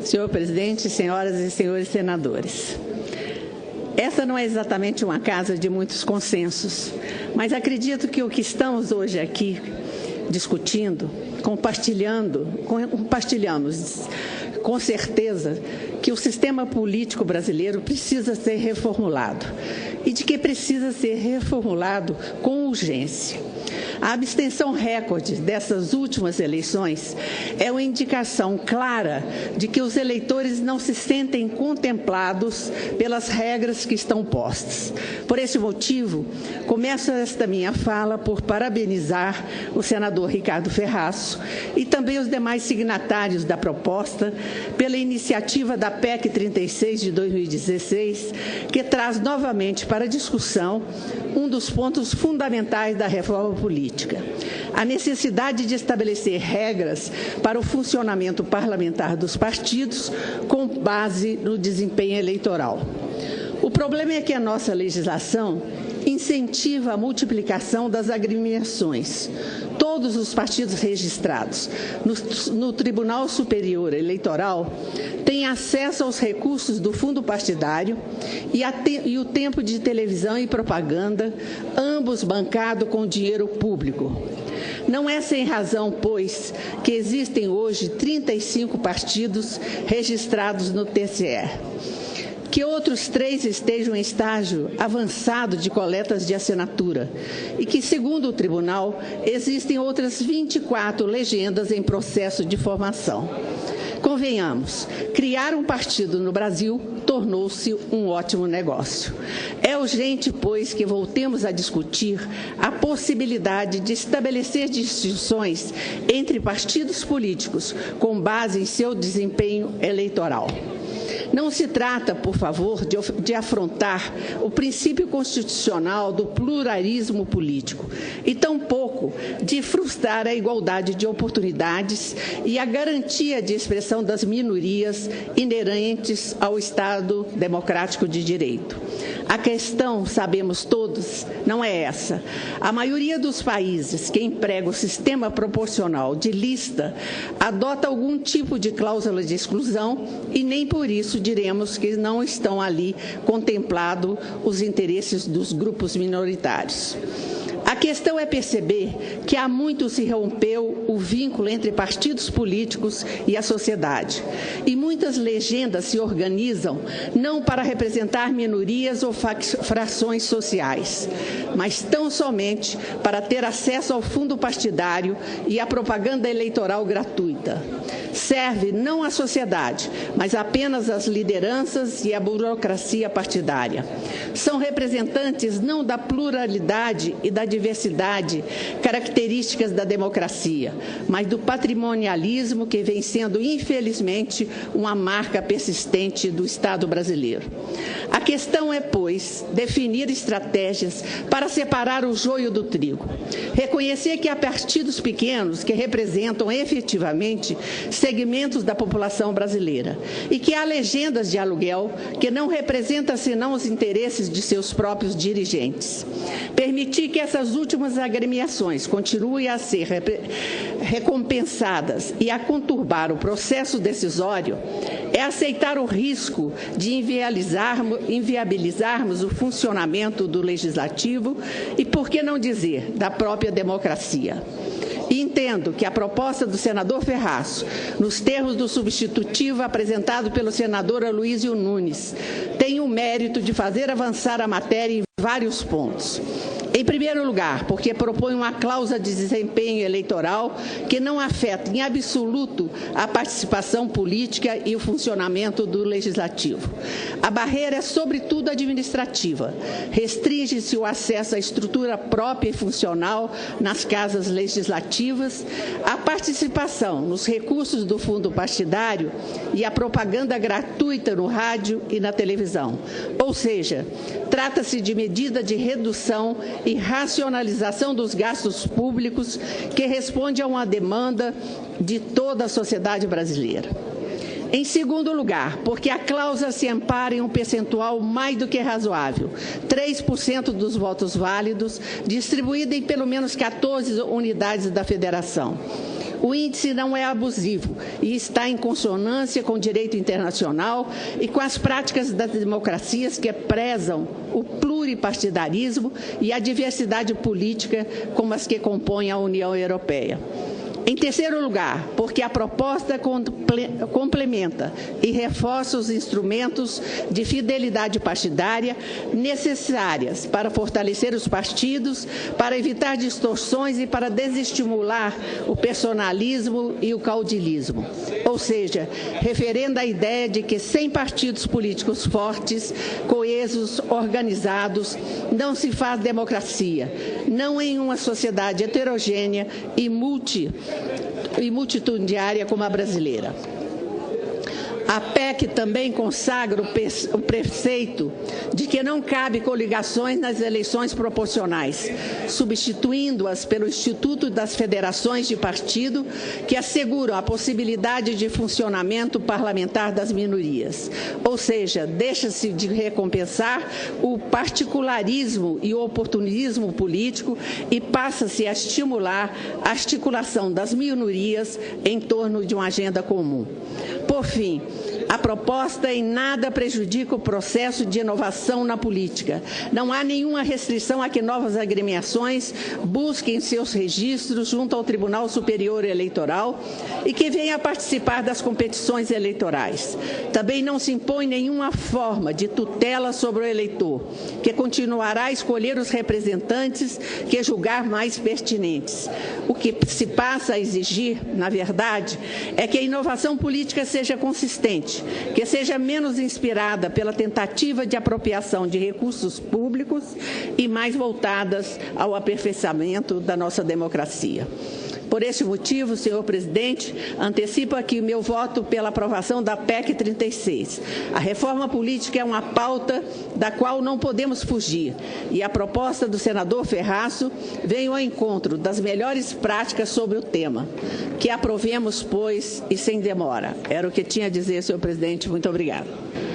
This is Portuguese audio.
Senhor presidente, senhoras e senhores senadores. Essa não é exatamente uma casa de muitos consensos, mas acredito que o que estamos hoje aqui discutindo, compartilhamos com certeza que o sistema político brasileiro precisa ser reformulado e de que precisa ser reformulado com urgência. A abstenção recorde dessas últimas eleições é uma indicação clara de que os eleitores não se sentem contemplados pelas regras que estão postas. Por esse motivo, começo esta minha fala por parabenizar o senador Ricardo Ferraço e também os demais signatários da proposta pela iniciativa da PEC 36 de 2016, que traz novamente para discussão um dos pontos fundamentais da reforma política. A necessidade de estabelecer regras para o funcionamento parlamentar dos partidos com base no desempenho eleitoral. O problema é que a nossa legislação incentiva a multiplicação das agremiações. Todos os partidos registrados no Tribunal Superior Eleitoral têm acesso aos recursos do fundo partidário e o tempo de televisão e propaganda, ambos bancados com dinheiro público. Não é sem razão, pois, que existem hoje 35 partidos registrados no TSE. Que outros 3 estejam em estágio avançado de coletas de assinatura e que, segundo o tribunal, existem outras 24 legendas em processo de formação. Convenhamos, criar um partido no Brasil tornou-se um ótimo negócio. É urgente, pois, que voltemos a discutir a possibilidade de estabelecer distinções entre partidos políticos com base em seu desempenho eleitoral. Não se trata, por favor, de afrontar o princípio constitucional do pluralismo político e tampouco de frustrar a igualdade de oportunidades e a garantia de expressão das minorias inerentes ao Estado democrático de direito. A questão, sabemos todos, não é essa. A maioria dos países que empregam o sistema proporcional de lista adota algum tipo de cláusula de exclusão e nem por isso diremos que não estão ali contemplados os interesses dos grupos minoritários. A questão é perceber que há muito se rompeu o vínculo entre partidos políticos e a sociedade. E muitas legendas se organizam não para representar minorias ou frações sociais, mas tão somente para ter acesso ao fundo partidário e à propaganda eleitoral gratuita. Serve não à sociedade, mas apenas às lideranças e à burocracia partidária. São representantes não da pluralidade e da diversidade, características da democracia, mas do patrimonialismo que vem sendo, infelizmente, uma marca persistente do Estado brasileiro. A questão é, pois, definir estratégias para separar o joio do trigo. Reconhecer que há partidos pequenos que representam efetivamente segmentos da população brasileira e que há legendas de aluguel que não representam senão os interesses de seus próprios dirigentes. Permitir que essas últimas agremiações continuem a ser recompensadas e a conturbar o processo decisório é aceitar o risco de inviabilizarmos o funcionamento do legislativo e, por que não dizer, da própria democracia. E entendo que a proposta do senador Ferraço, nos termos do substitutivo apresentado pelo senador Aloysio Nunes, tem o mérito de fazer avançar a matéria em vários pontos. Em primeiro lugar, porque propõe uma cláusula de desempenho eleitoral que não afeta em absoluto a participação política e o funcionamento do legislativo. A barreira é, sobretudo, administrativa. Restringe-se o acesso à estrutura própria e funcional nas casas legislativas, a participação nos recursos do fundo partidário e a propaganda gratuita no rádio e na televisão. Ou seja, trata-se de medida de redução e racionalização dos gastos públicos que responde a uma demanda de toda a sociedade brasileira. Em segundo lugar, porque a cláusula se ampara em um percentual mais do que razoável, 3% dos votos válidos, distribuído em pelo menos 14 unidades da federação. O índice não é abusivo e está em consonância com o direito internacional e com as práticas das democracias que prezam o pluripartidarismo e a diversidade política como as que compõem a União Europeia. Em terceiro lugar, porque a proposta complementa e reforça os instrumentos de fidelidade partidária necessárias para fortalecer os partidos, para evitar distorções e para desestimular o personalismo e o caudilismo. Ou seja, referendo à ideia de que sem partidos políticos fortes, coesos, organizados, não se faz democracia, não em uma sociedade heterogênea e multitudinária como a brasileira. A PEC também consagra o preceito de que não cabe coligações nas eleições proporcionais, substituindo-as pelo Instituto das Federações de Partido, que asseguram a possibilidade de funcionamento parlamentar das minorias. Ou seja, deixa-se de recompensar o particularismo e o oportunismo político e passa-se a estimular a articulação das minorias em torno de uma agenda comum. Por fim, a proposta em nada prejudica o processo de inovação na política. Não há nenhuma restrição a que novas agremiações busquem seus registros junto ao Tribunal Superior Eleitoral e que venham participar das competições eleitorais. Também não se impõe nenhuma forma de tutela sobre o eleitor, que continuará a escolher os representantes que julgar mais pertinentes. O que se passa a exigir, na verdade, é que a inovação política seja consistente, que seja menos inspirada pela tentativa de apropriação de recursos públicos e mais voltadas ao aperfeiçoamento da nossa democracia. Por esse motivo, senhor presidente, antecipo aqui o meu voto pela aprovação da PEC 36. A reforma política é uma pauta da qual não podemos fugir e a proposta do senador Ferraço vem ao encontro das melhores práticas sobre o tema. Que aprovemos, pois, e sem demora. Era o que tinha a dizer, senhor presidente. Muito obrigada.